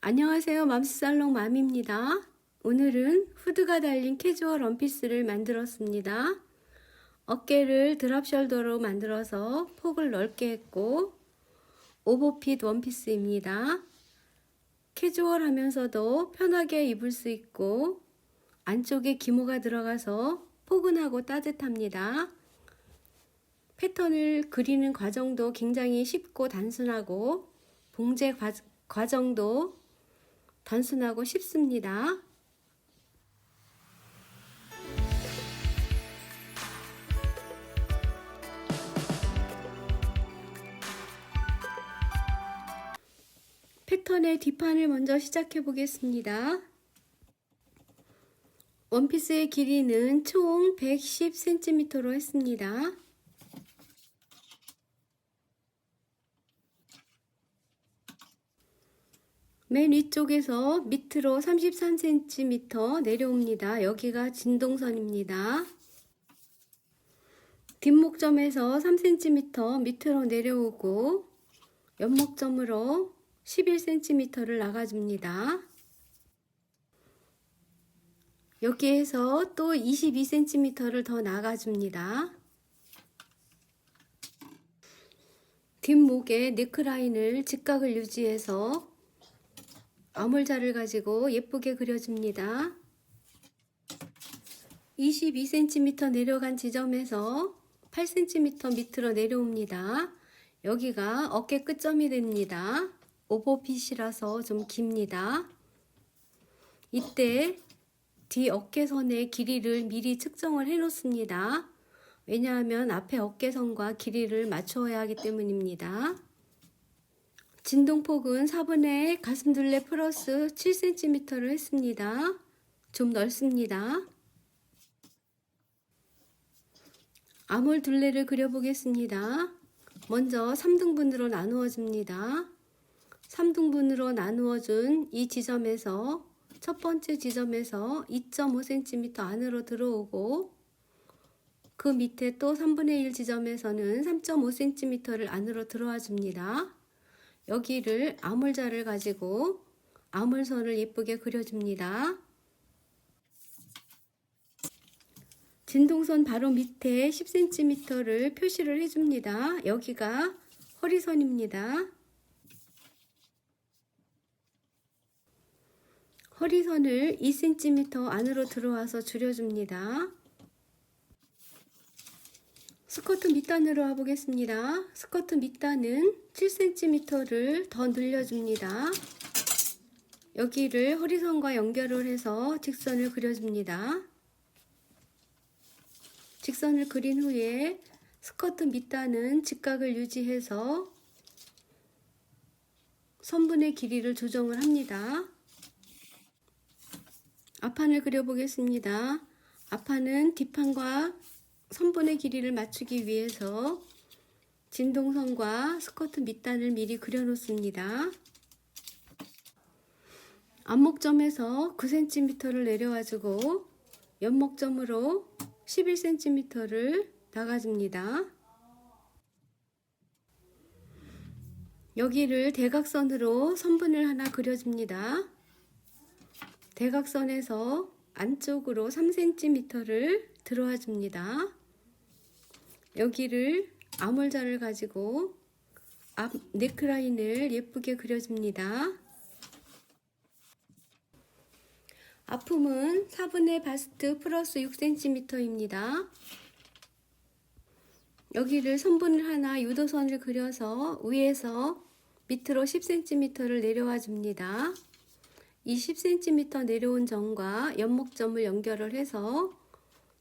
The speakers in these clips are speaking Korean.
안녕하세요. 맘스살롱 맘입니다. 오늘은 후드가 달린 캐주얼 원피스를 만들었습니다. 어깨를 드랍 숄더로 만들어서 폭을 넓게 했고 오버핏 원피스입니다. 캐주얼하면서도 편하게 입을 수 있고 안쪽에 기모가 들어가서 포근하고 따뜻합니다. 패턴을 그리는 과정도 굉장히 쉽고 단순하고 봉제 과정도 단순하고 쉽습니다. 패턴의 뒷판을 먼저 시작해 보겠습니다. 원피스의 길이는 총 110cm로 했습니다. 맨 위쪽에서 밑으로 33cm 내려옵니다. 여기가 진동선입니다. 뒷목점에서 3cm 밑으로 내려오고 옆목점으로 11cm를 나가줍니다. 여기에서 또 22cm를 더 나가줍니다. 뒷목의 네크라인을 직각을 유지해서 아몰자를 가지고 예쁘게 그려줍니다. 22cm 내려간 지점에서 8cm 밑으로 내려옵니다. 여기가 어깨 끝점이 됩니다. 오버핏이라서 좀 깁니다. 이때 뒤 어깨선의 길이를 미리 측정을 해 놓습니다. 왜냐하면 앞에 어깨선과 길이를 맞추어야 하기 때문입니다. 진동폭은 4분의 가슴둘레 플러스 7cm를 했습니다. 좀 넓습니다. 아몰 둘레를 그려보겠습니다. 먼저 3등분으로 나누어 줍니다. 3등분으로 나누어 준 이 지점에서 첫 번째 지점에서 2.5cm 안으로 들어오고 그 밑에 또 3분의 1 지점에서는 3.5cm를 안으로 들어와 줍니다. 여기를 아몰자를 가지고 아몰선을 예쁘게 그려줍니다. 진동선 바로 밑에 10cm를 표시를 해줍니다. 여기가 허리선입니다. 허리선을 2cm 안으로 들어와서 줄여줍니다. 스커트 밑단으로 와보겠습니다. 스커트 밑단은 7cm를 더 늘려줍니다. 여기를 허리선과 연결을 해서 직선을 그려줍니다. 직선을 그린 후에 스커트 밑단은 직각을 유지해서 선분의 길이를 조정을 합니다. 앞판을 그려보겠습니다. 앞판은 뒷판과 선분의 길이를 맞추기 위해서 진동선과 스커트 밑단을 미리 그려 놓습니다. 앞목점에서 9cm를 내려와 주고 옆목점으로 11cm를 나가줍니다. 여기를 대각선으로 선분을 하나 그려줍니다. 대각선에서 안쪽으로 3cm를 들어와 줍니다. 여기를 아몰자를 가지고 앞 네크라인을 예쁘게 그려줍니다. 앞품은 4분의 바스트 플러스 6cm입니다. 여기를 선분을 하나 유도선을 그려서 위에서 밑으로 10cm를 내려와 줍니다. 이 10cm 내려온 점과 옆목점을 연결을 해서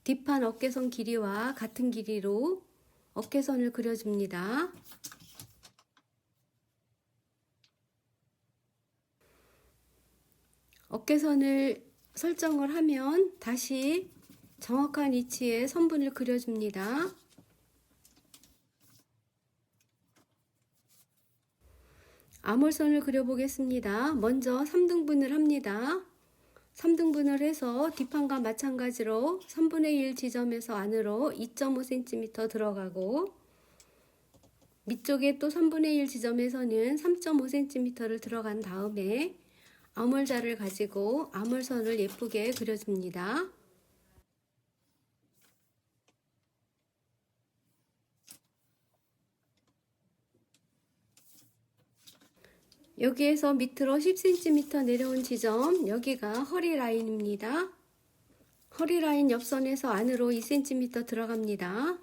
뒷판 어깨선 길이와 같은 길이로 어깨선을 그려줍니다. 어깨선을 설정을 하면 다시 정확한 위치에 선분을 그려줍니다. 아몰선을 그려보겠습니다. 먼저 3등분을 합니다. 3등분을 해서 뒷판과 마찬가지로 3분의 1 지점에서 안으로 2.5cm 들어가고 밑쪽에 또 3분의 1 지점에서는 3.5cm를 들어간 다음에 아몰자를 가지고 아몰선을 예쁘게 그려줍니다. 여기에서 밑으로 10cm 내려온 지점, 여기가 허리 라인입니다. 허리 라인 옆선에서 안으로 2cm 들어갑니다.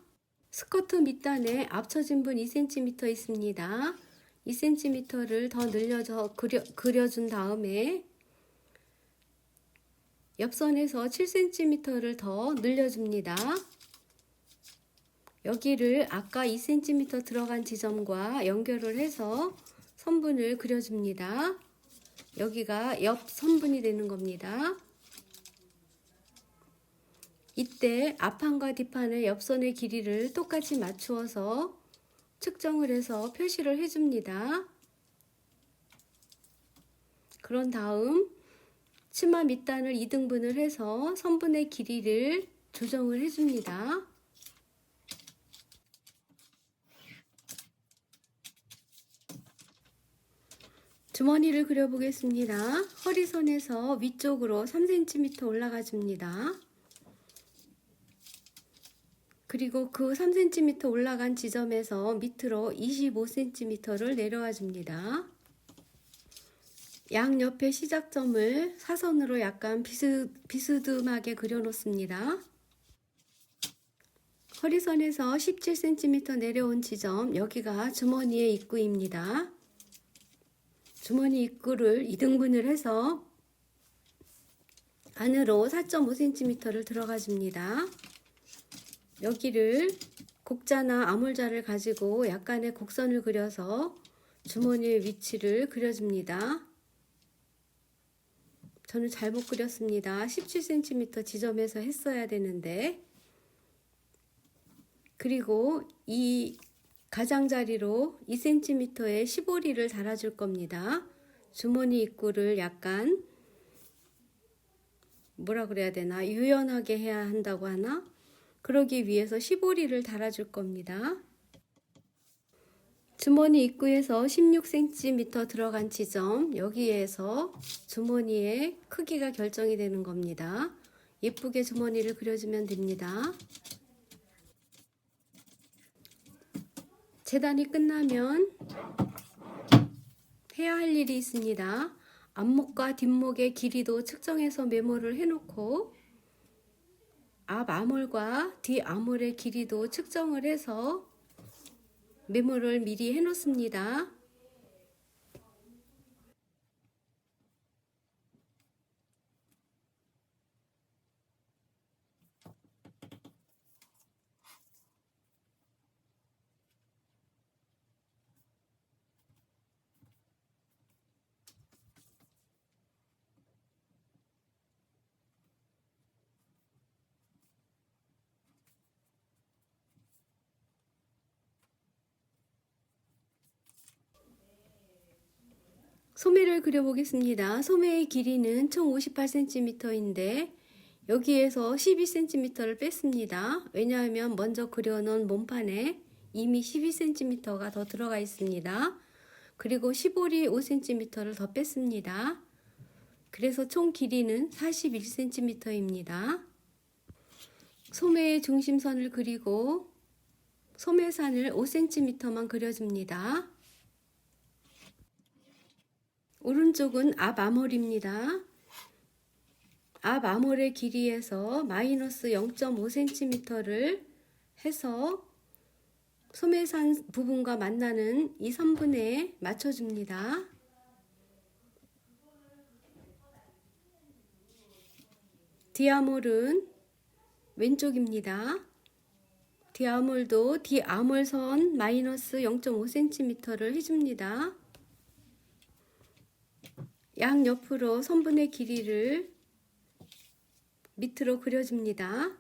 스커트 밑단에 앞처진 분 2cm 있습니다. 2cm를 더 늘려서 그려준 다음에 옆선에서 7cm를 더 늘려줍니다. 여기를 아까 2cm 들어간 지점과 연결을 해서 선분을 그려줍니다. 여기가 옆 선분이 되는 겁니다. 이때 앞판과 뒷판의 옆선의 길이를 똑같이 맞추어서 측정을 해서 표시를 해줍니다. 그런 다음 치마 밑단을 2등분을 해서 선분의 길이를 조정을 해줍니다. 주머니를 그려보겠습니다. 허리선에서 위쪽으로 3cm 올라가 줍니다. 그리고 그 3cm 올라간 지점에서 밑으로 25cm를 내려와 줍니다. 양옆의 시작점을 사선으로 약간 비스듬하게 그려 놓습니다. 허리선에서 17cm 내려온 지점, 여기가 주머니의 입구입니다. 주머니 입구를 2등분을 해서 안으로 4.5cm를 들어가 줍니다. 여기를 곡자나 아몰자를 가지고 약간의 곡선을 그려서 주머니의 위치를 그려줍니다. 저는 잘못 그렸습니다. 17cm 지점에서 했어야 되는데, 그리고 이 가장자리로 2cm의 시보리를 달아줄 겁니다. 주머니 입구를 약간 뭐라 그래야 되나, 유연하게 해야 한다고 하나? 그러기 위해서 시보리를 달아줄 겁니다. 주머니 입구에서 16cm 들어간 지점, 여기에서 주머니의 크기가 결정이 되는 겁니다. 예쁘게 주머니를 그려주면 됩니다. 재단이 끝나면 해야 할 일이 있습니다. 앞목과 뒷목의 길이도 측정해서 메모를 해놓고 앞 아몰과 뒤 아몰의 길이도 측정을 해서 메모를 미리 해놓습니다. 소매를 그려보겠습니다. 소매의 길이는 총 58cm인데 여기에서 12cm를 뺐습니다. 왜냐하면 먼저 그려놓은 몸판에 이미 12cm가 더 들어가 있습니다. 그리고 시보리 5cm를 더 뺐습니다. 그래서 총 길이는 41cm입니다. 소매의 중심선을 그리고 소매산을 5cm만 그려줍니다. 오른쪽은 앞 아몰입니다. 앞 아몰의 길이에서 마이너스 0.5cm를 해서 소매산 부분과 만나는 이 선분에 맞춰줍니다. 뒷아몰은 왼쪽입니다. 뒷아몰도 뒷아몰선 마이너스 0.5cm를 해줍니다. 양옆으로 선분의 길이를 밑으로 그려줍니다.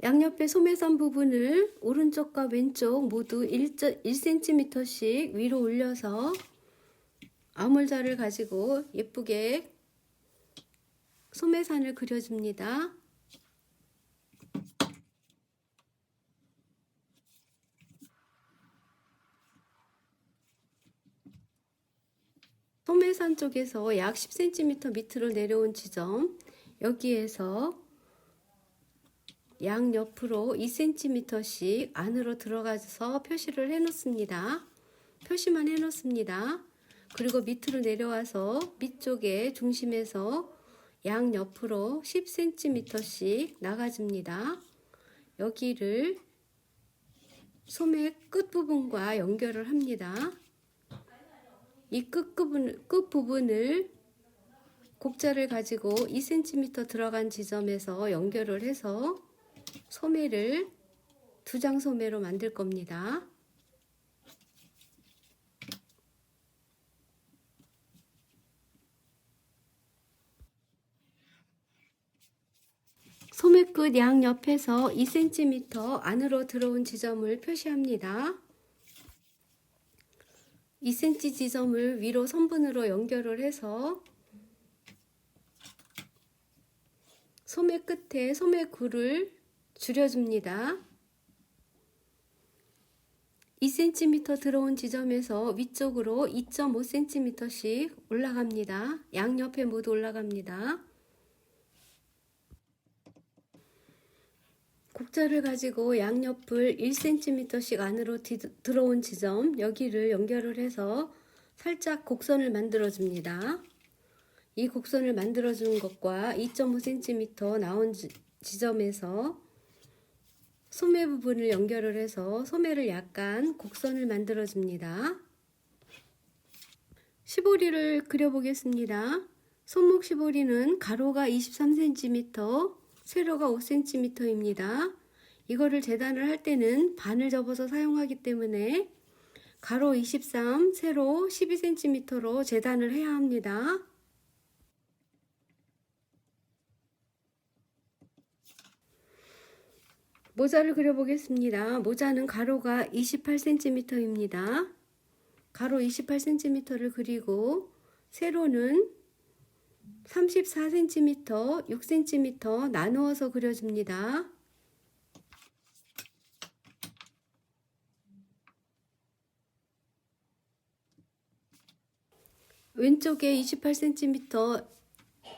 양옆의 소매선 부분을 오른쪽과 왼쪽 모두 1cm씩 위로 올려서 아몰자를 가지고 예쁘게 소매산을 그려줍니다. 소매산 쪽에서 약 10cm 밑으로 내려온 지점, 여기에서 양옆으로 2cm씩 안으로 들어가서 표시를 해 놓습니다. 표시만 해 놓습니다. 그리고 밑으로 내려와서 밑쪽에 중심에서 양옆으로 10cm씩 나가줍니다. 여기를 소매 끝부분과 연결을 합니다. 이 끝부분을 곡자를 가지고 2cm 들어간 지점에서 연결을 해서 소매를 2장 소매로 만들 겁니다. 소매 끝 양옆에서 2cm 안으로 들어온 지점을 표시합니다. 2cm 지점을 위로 선분으로 연결을 해서 소매 끝에 소매 굴을 줄여줍니다. 2cm 들어온 지점에서 위쪽으로 2.5cm씩 올라갑니다. 양옆에 모두 올라갑니다. 곡자를 가지고 양옆을 1cm씩 안으로 들어온 지점, 여기를 연결을 해서 살짝 곡선을 만들어 줍니다. 이 곡선을 만들어 주는 것과 2.5cm 나온 지점에서 소매 부분을 연결을 해서 소매를 약간 곡선을 만들어 줍니다. 시보리를 그려 보겠습니다. 손목 시보리는 가로가 23cm, 세로가 5cm입니다. 이거를 재단을 할 때는 반을 접어서 사용하기 때문에 가로 23, 세로 12cm로 재단을 해야 합니다. 모자를 그려보겠습니다. 모자는 가로가 28cm입니다. 가로 28cm를 그리고 세로는 34cm, 6cm 나누어서 그려줍니다. 왼쪽에 28cm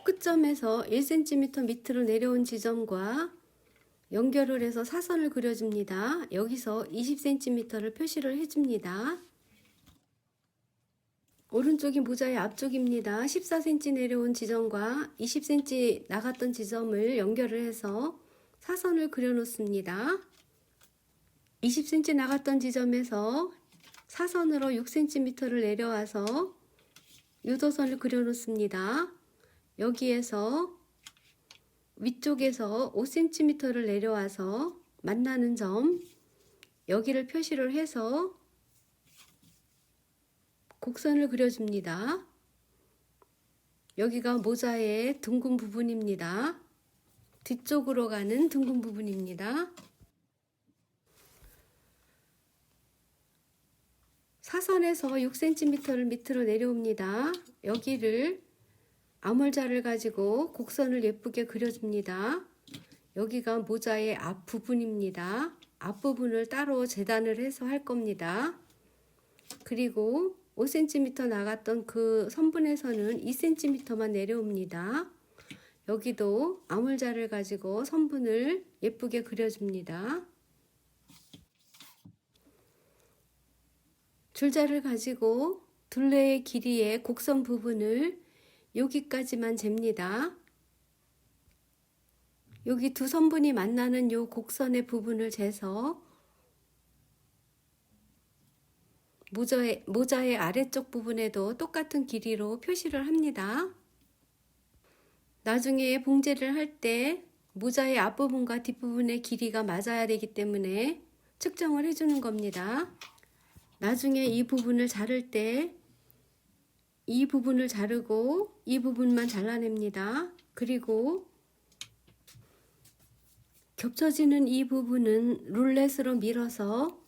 끝점에서 1cm 밑으로 내려온 지점과 연결을 해서 사선을 그려줍니다. 여기서 20cm를 표시를 해줍니다. 오른쪽이 모자의 앞쪽입니다. 14cm 내려온 지점과 20cm 나갔던 지점을 연결을 해서 사선을 그려 놓습니다. 20cm 나갔던 지점에서 사선으로 6cm를 내려와서 유도선을 그려 놓습니다. 여기에서 위쪽에서 5cm를 내려와서 만나는 점, 여기를 표시를 해서 곡선을 그려줍니다. 여기가 모자의 둥근 부분입니다. 뒤쪽으로 가는 둥근 부분입니다. 사선에서 6cm를 밑으로 내려옵니다. 여기를 아몰자를 가지고 곡선을 예쁘게 그려줍니다. 여기가 모자의 앞부분입니다. 앞부분을 따로 재단을 해서 할 겁니다. 그리고 5cm 나갔던 그 선분에서는 2cm만 내려옵니다. 여기도 아몰자를 가지고 선분을 예쁘게 그려줍니다. 줄자를 가지고 둘레의 길이의 곡선 부분을 여기까지만 잽니다. 여기 두 선분이 만나는 요 곡선의 부분을 재서 모자의 아래쪽 부분에도 똑같은 길이로 표시를 합니다. 나중에 봉제를 할 때 모자의 앞부분과 뒷부분의 길이가 맞아야 되기 때문에 측정을 해주는 겁니다. 나중에 이 부분을 자를 때 이 부분을 자르고 이 부분만 잘라냅니다. 그리고 겹쳐지는 이 부분은 룰렛으로 밀어서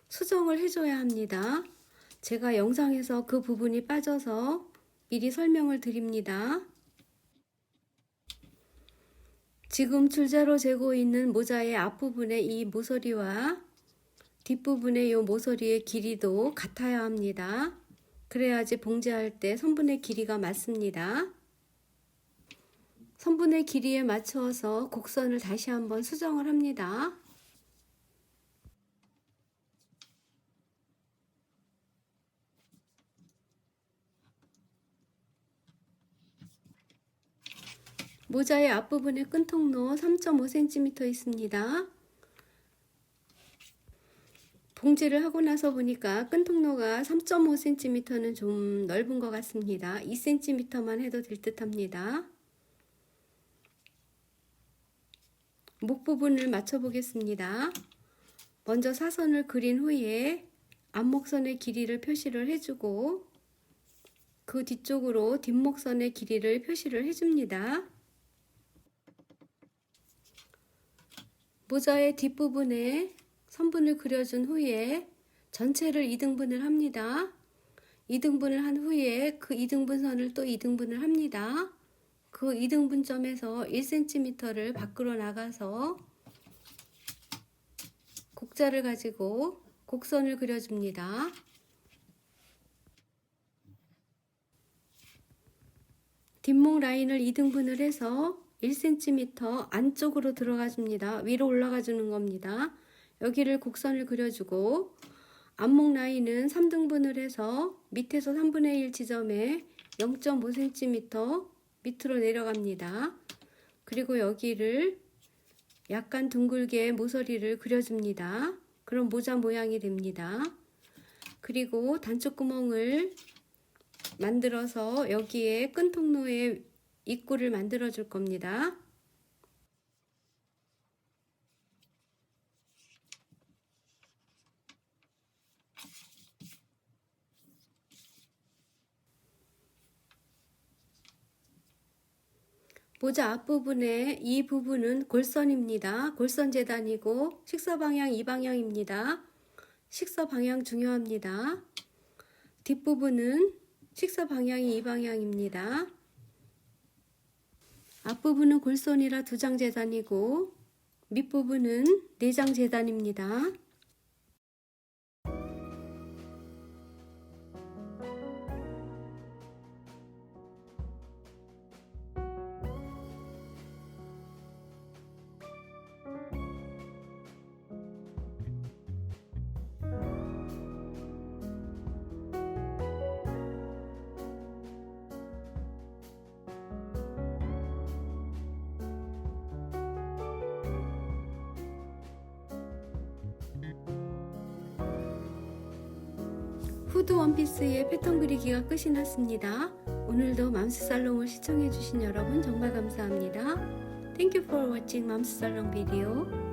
수정을 해줘야 합니다. 제가 영상에서 그 부분이 빠져서 미리 설명을 드립니다. 지금 줄자로 재고 있는 모자의 앞부분의 이 모서리와 뒷부분의 이 모서리의 길이도 같아야 합니다. 그래야지 봉제할 때 선분의 길이가 맞습니다. 선분의 길이에 맞춰서 곡선을 다시 한번 수정을 합니다. 모자의 앞부분에 끈통로 3.5cm 있습니다. 봉제를 하고 나서 보니까 끈통로가 3.5cm는 좀 넓은 것 같습니다. 2cm만 해도 될 듯 합니다. 목 부분을 맞춰 보겠습니다. 먼저 사선을 그린 후에 앞목선의 길이를 표시를 해주고 그 뒤쪽으로 뒷목선의 길이를 표시를 해줍니다. 모자의 뒷부분에 선분을 그려준 후에 전체를 2등분을 합니다. 2등분을 한 후에 그 2등분선을 또 2등분을 합니다. 그 2등분점에서 1cm를 밖으로 나가서 곡자를 가지고 곡선을 그려줍니다. 뒷목 라인을 2등분을 해서 1cm 안쪽으로 들어가 줍니다. 위로 올라가 주는 겁니다. 여기를 곡선을 그려주고 앞목 라인은 3등분을 해서 밑에서 3분의 1 지점에 0.5cm 밑으로 내려갑니다. 그리고 여기를 약간 둥글게 모서리를 그려줍니다. 그럼 모자 모양이 됩니다. 그리고 단추구멍을 만들어서 여기에 끈통로에 입구를 만들어 줄 겁니다. 모자 앞부분에 이 부분은 골선입니다. 골선 재단이고 식서 방향 이 방향입니다. 식서 방향 중요합니다. 뒷부분은 식서 방향이 이 방향입니다. 앞부분은 골선이라 2장 재단이고 밑부분은 4장 재단입니다. 후드 원피스의 패턴 그리기가 끝이 났습니다. 오늘도 맘스살롱을 시청해주신 여러분 정말 감사합니다. Thank you for watching 맘스살롱 video.